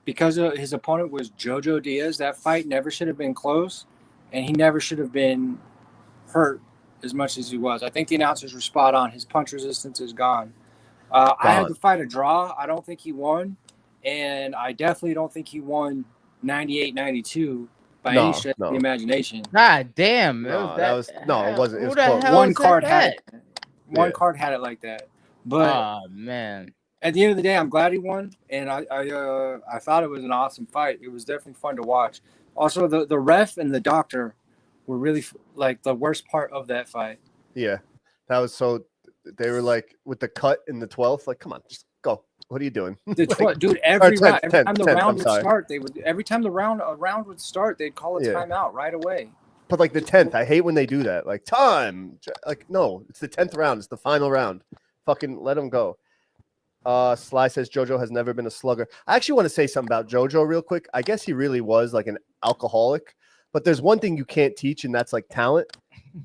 because his opponent was Jojo Diaz, that fight never should have been close, and he never should have been hurt as much as he was. I think the announcers were spot on. His punch resistance is gone. I had to fight a draw. I don't think he won, and I definitely don't think he won 98-92 by any stretch of the imagination. God damn. It wasn't. It was close. One card had it. One card had it like that. But oh man. At the end of the day, I'm glad he won, and I thought it was an awesome fight. It was definitely fun to watch. Also, the ref and the doctor were really like the worst part of that fight. Yeah, that was so. They were like with the cut in the 12th. Like, come on, just go. What are you doing? Dude, every time the round would start, a round would start, they'd call a timeout right away. But like the 10th, I hate when they do that. Like time, like no, it's the 10th round. It's the final round. Fucking let him go. Sly says JoJo has never been a slugger. I actually want to say something about JoJo real quick. I guess he really was like an alcoholic, but there's one thing you can't teach, and that's like talent.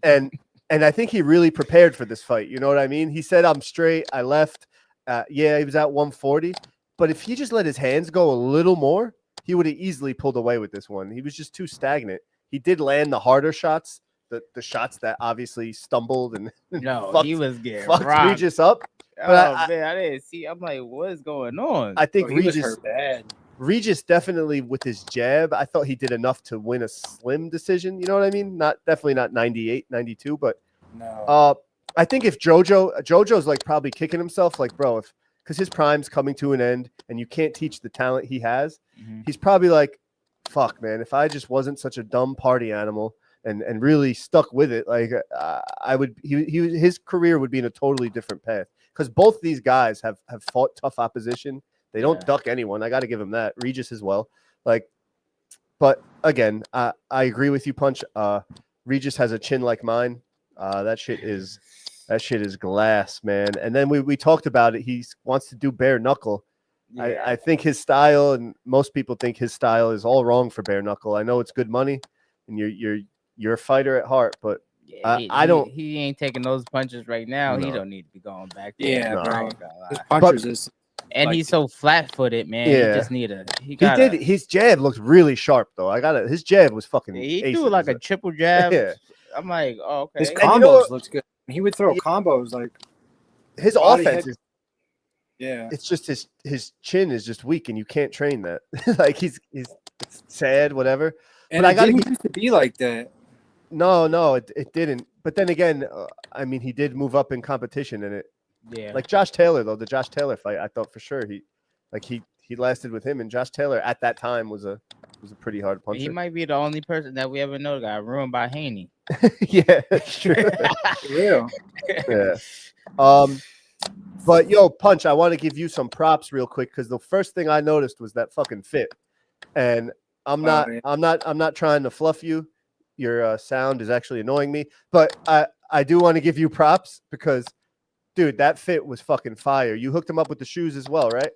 And I think he really prepared for this fight. You know what I mean? He said, "I'm straight. I left." Yeah, he was at 140, but if he just let his hands go a little more, he would have easily pulled away with this one. He was just too stagnant. He did land the harder shots, the shots that obviously stumbled and he was getting fucked rocked. Regis up. But man, I didn't see. I'm like, what is going on? I think he was hurt bad. Regis definitely with his jab, I thought he did enough to win a slim decision. You know what I mean? Definitely not 98, 92, but no. I think if JoJo's like probably kicking himself, like, bro, because his prime's coming to an end and you can't teach the talent he has, he's probably like, fuck, man, if I just wasn't such a dumb party animal and really stuck with it, like his career would be in a totally different path. Because both these guys have fought tough opposition. They don't duck anyone. I got to give him that. Regis as well. Like, but again, I agree with you, Punch. Regis has a chin like mine. That shit is glass, man. And then we talked about it. He wants to do bare knuckle. Yeah. I think his style, and most people think his style, is all wrong for bare knuckle. I know it's good money, and you're a fighter at heart, but I don't. He ain't taking those punches right now. No. He don't need to be going back there. Yeah, no. His punches is. And he's so flat-footed, man. Yeah. He just need a. His jab looked really sharp, though. His jab was fucking. He threw like a triple jab. Yeah. I'm like, oh, okay. His combos looked good. He would throw combos like. His offense is. Yeah. It's just his chin is just weak, and you can't train that. Like he's it's sad, whatever. And but it didn't used to be like that. No, it didn't. But then again, I mean, he did move up in competition, and it. Yeah. Like Josh Taylor, though, the Josh Taylor fight, I thought for sure he lasted with him, and Josh Taylor at that time was a pretty hard puncher. He might be the only person that we ever know that got ruined by Haney. Yeah, that's true. Real. Yeah. But yo, Punch, I want to give you some props real quick because the first thing I noticed was that fucking fit, and I'm not trying to fluff you. Your sound is actually annoying me, but I do want to give you props because. Dude, that fit was fucking fire. You hooked him up with the shoes as well, right?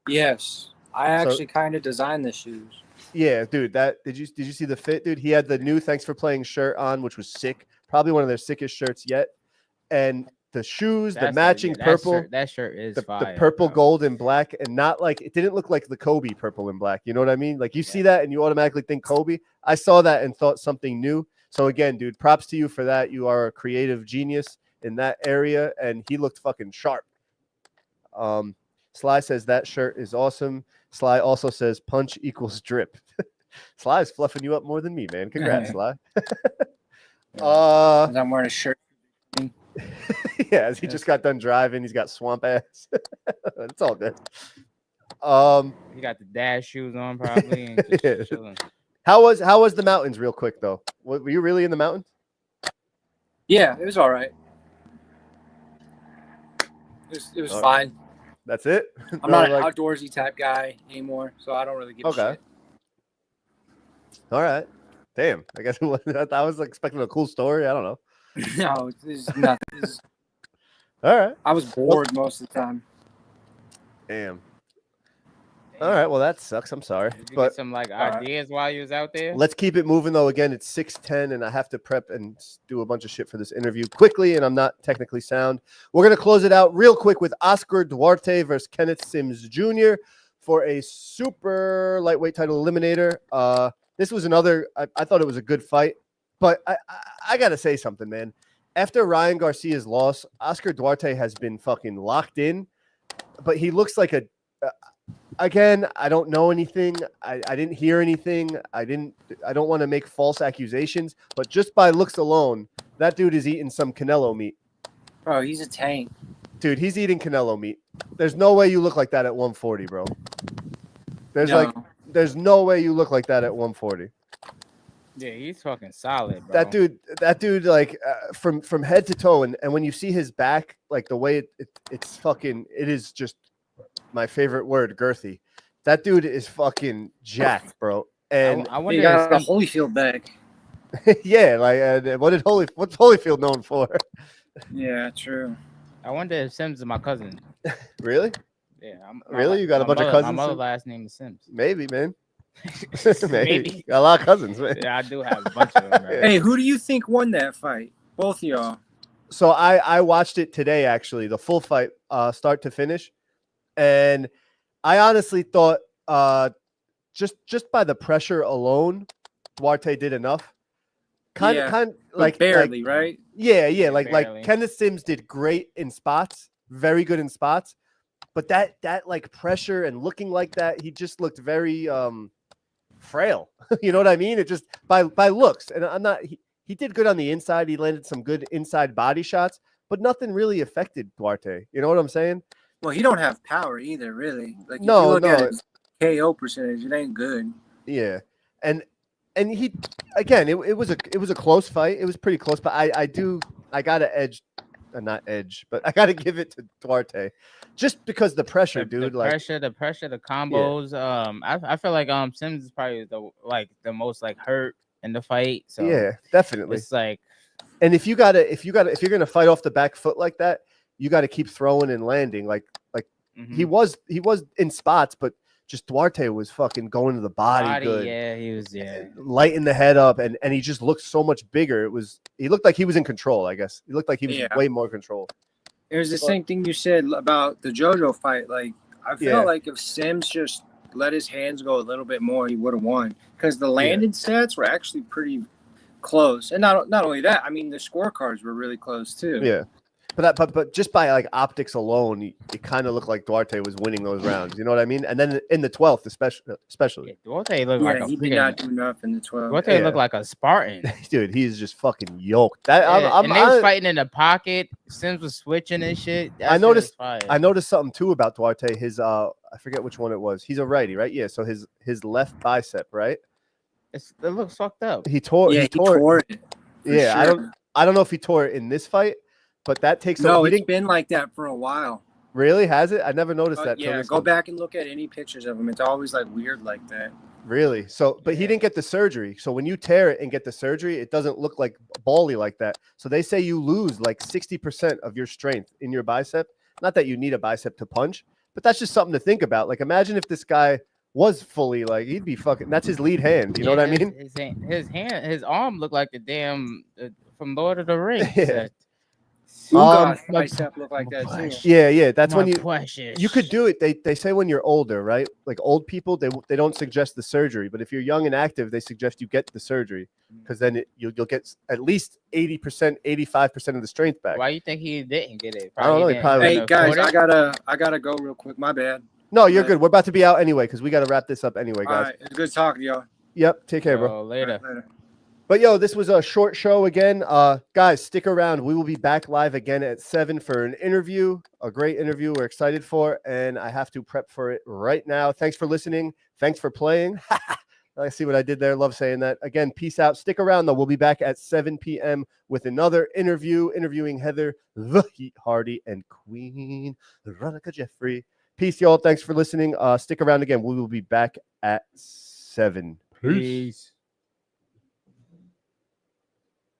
Yes. I actually kind of designed the shoes. Yeah, dude. Did you see the fit, dude? He had the new Thanks for Playing shirt on, which was sick. Probably one of their sickest shirts yet. And the shoes, the matching purple. That shirt is fire. The purple, gold, and black, and not like it didn't look like the Kobe purple and black. You know what I mean? Like you see that and you automatically think Kobe. I saw that and thought something new. So again, dude, props to you for that. You are a creative genius in that area, and he looked fucking sharp. Sly says that shirt is awesome. Sly also says punch equals drip. Sly is fluffing you up more than me, man. Congrats, Sly. I'm wearing a shirt. Yeah, as he just got done driving, he's got swamp ass. It's all good. He got the dash shoes on probably. And just chilling. How was the mountains real quick though? Were you really in the mountains? Yeah, it was all right. It was fine. That's it? I'm not an outdoorsy type guy anymore, so I don't really give a shit. All right. Damn. I guess I was expecting a cool story. I don't know. No, it's nothing. All right. I was bored most of the time. Damn. All right. Well, that sucks. I'm sorry. Did you get some ideas while you was out there? Let's keep it moving though. Again, it's 6:10, and I have to prep and do a bunch of shit for this interview quickly, and I'm not technically sound. We're gonna close it out real quick with Oscar Duarte versus Kenneth Sims Jr. for a super lightweight title eliminator. This was another. I thought it was a good fight, but I gotta say something, man. After Ryan Garcia's loss, Oscar Duarte has been fucking locked in, but he looks like a. Again, I don't know anything. I didn't hear anything. I don't want to make false accusations, but just by looks alone, that dude is eating some Canelo meat. Bro, he's a tank. Dude, he's eating Canelo meat. There's no way you look like that at 140, bro. There's no way you look like that at 140. Yeah, he's fucking solid, bro. That dude, like from head to toe, and when you see his back, like the way it's fucking, it is just. My favorite word, girthy. That dude is fucking jacked, bro. And I wonder if got a Holyfield back. Yeah, like what's Holyfield known for? Yeah, true. I wonder if Sims is my cousin. Really? Yeah, Really? You got a bunch of cousins? My mother's last name is Sims. Maybe, man. Maybe. You got a lot of cousins, man. Yeah, I do have a bunch of them. Right? Hey, who do you think won that fight? Both of y'all. So I watched it today, actually, the full fight, start to finish, and I honestly thought just by the pressure alone, Duarte did enough. Kind of like barely, right? Yeah, like barely. Kenneth Sims did great in spots, very good in spots, but that like pressure and looking like that, he just looked very frail. You know what I mean? It just by looks, and I'm not. He did good on the inside. He landed some good inside body shots, but nothing really affected Duarte. You know what I'm saying? Well, he don't have power either, really. Like if No, you look no. at his KO percentage, it ain't good. Yeah, and he again, it was a close fight. It was pretty close, but I gotta edge, not edge, but I gotta give it to Duarte, just because the pressure, dude. The Like pressure, the combos. I feel like Sims is probably the most like hurt in the fight. So yeah, definitely. it's like, and if you're gonna fight off the back foot like that, you got to keep throwing and landing. Like he was in spots, but just Duarte was fucking going to the body good. Yeah, he was lighting the head up, and he just looked so much bigger. He looked like he was in control. I guess he looked like he was way more control. It was the same thing you said about the JoJo fight. Like I felt like if Sims just let his hands go a little bit more, he would have won because the landed stats were actually pretty close. And not only that, I mean the scorecards were really close too. Yeah. But just by like optics alone, it kind of looked like Duarte was winning those rounds. You know what I mean? And then in the 12th, especially. Yeah, Duarte looked like he did not do enough in the 12th. Duarte looked like a Spar-Inn. Dude, he's just fucking yoked. They was fighting in the pocket. Sims was switching and shit. I noticed something too about Duarte. His I forget which one it was. He's a righty, right? Yeah. So his left bicep, right? It looks fucked up. He tore it. Yeah, sure. I don't know if he tore it in this fight. But that takes it's been like that for a while. Really? Has it? I never noticed that. Yeah, go back and look at any pictures of him. It's always like weird like that. Really? So, but he didn't get the surgery. So when you tear it and get the surgery, it doesn't look like bally like that. So they say you lose like 60% of your strength in your bicep. Not that you need a bicep to punch, but that's just something to think about. Like imagine if this guy was fully like he'd be fucking. That's his lead hand. You know what I mean? His arm looked like the damn from Lord of the Rings. Yeah. Bicep look like that too. Yeah. That's when precious. you could do it. They say when you're older, right? Like old people, they don't suggest the surgery, but if you're young and active, they suggest you get the surgery because then you'll get at least 80%, 85% of the strength back. Why you think he didn't get it? I don't know. Hey guys, I gotta go real quick. My bad. No, you're good. We're about to be out anyway because we got to wrap this up anyway, guys. All right, it's good talking to y'all. Yep. Take care, bro. Later. But yo, this was a short show again. Guys, stick around. We will be back live again at 7 for an interview, a great interview we're excited for, and I have to prep for it right now. Thanks for listening. Thanks for playing. I see what I did there. Love saying that. Again, peace out. Stick around, though. We'll be back at 7 p.m. with another interviewing Heather, the Heat Hardy, and Queen Veronica Jeffrey. Peace, y'all. Thanks for listening. Stick around again. We will be back at 7. Peace.